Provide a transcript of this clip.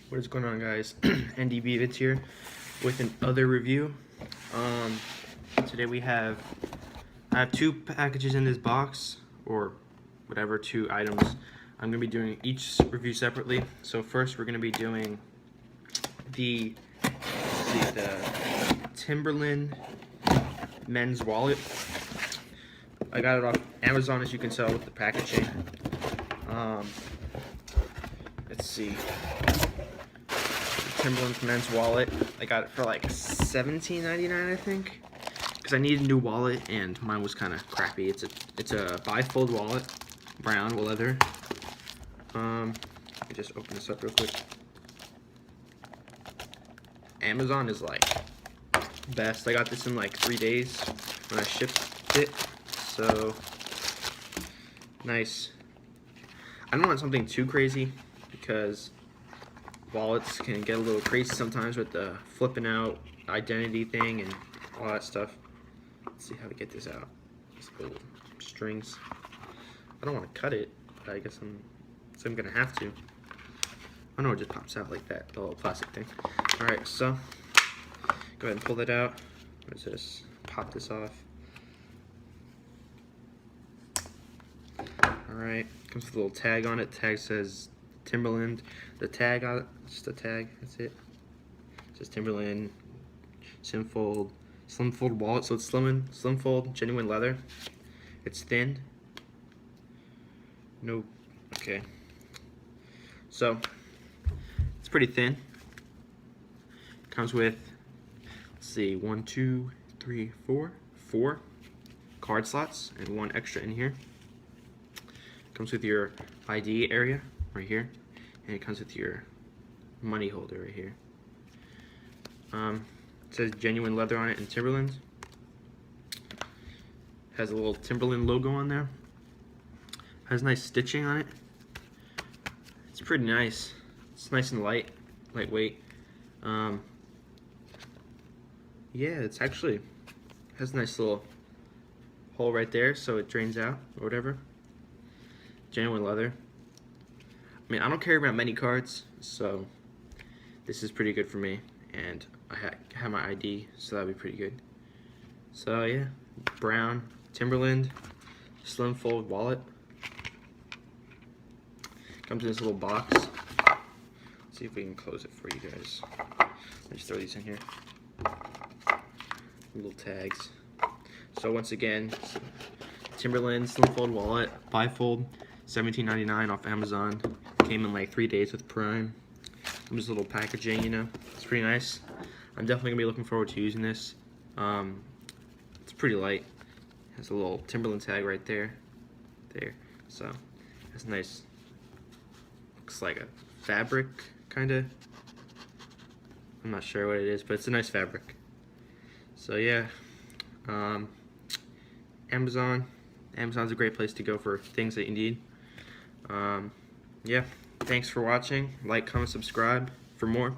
What is going on, guys? NDB Vids here with another review. Today I have two packages in this box, or whatever, two items. I'm gonna be doing each review separately. So first we're gonna be doing the Timberland men's wallet. I got it off Amazon, as you can tell with the packaging. Let's see. Timberland men's wallet. I got it for like $17.99, I think, because I needed a new wallet and mine was kind of crappy. It's a bifold wallet, brown leather. Let me just open this up real quick. Amazon is like best. I got this in like 3 days when I shipped it, so nice. I don't want something too crazy because wallets can get a little crazy sometimes with the flipping out identity thing and all that stuff. Let's see how to get this out. These little strings. I don't want to cut it, but I guess I'm gonna have to. Oh no, it just pops out like that, the little plastic thing. Alright, so go ahead and pull that out. What is this? Pop this off. Alright, comes with a little tag on it. Tag says Timberland. The tag on it, just a tag, that's it. It says Timberland Slimfold wallet, so it's Slimfold, genuine leather. It's thin. No, okay. So, it's pretty thin. Comes with, let's see, 1, 2, 3, 4 card slots and one extra in here. Comes with your ID area right here, and it comes with your money holder right here. It says genuine leather on it and Timberland. Has a little Timberland logo on there. Has nice stitching on it. It's pretty nice. It's nice and lightweight. Yeah, it's actually has a nice little hole right there, so it drains out or whatever. Genuine leather. I mean, I don't carry around many cards, so this is pretty good for me, and I have my ID, so that'd be pretty good. So yeah, brown Timberland Slimfold wallet. Comes in this little box. Let's see if we can close it for you guys. Let me just throw these in here. Little tags. So once again, Timberland Slimfold wallet, bifold, $17.99 off Amazon. Came in like 3 days with Prime. This little packaging, you know, it's pretty nice. I'm definitely gonna be looking forward to using this. It's pretty light. Has a little Timberland tag right there. So it's nice. Looks like a fabric, kinda. I'm not sure what it is, but it's a nice fabric. So yeah, Amazon's a great place to go for things that you need. Yeah, thanks for watching. Like, comment, subscribe for more.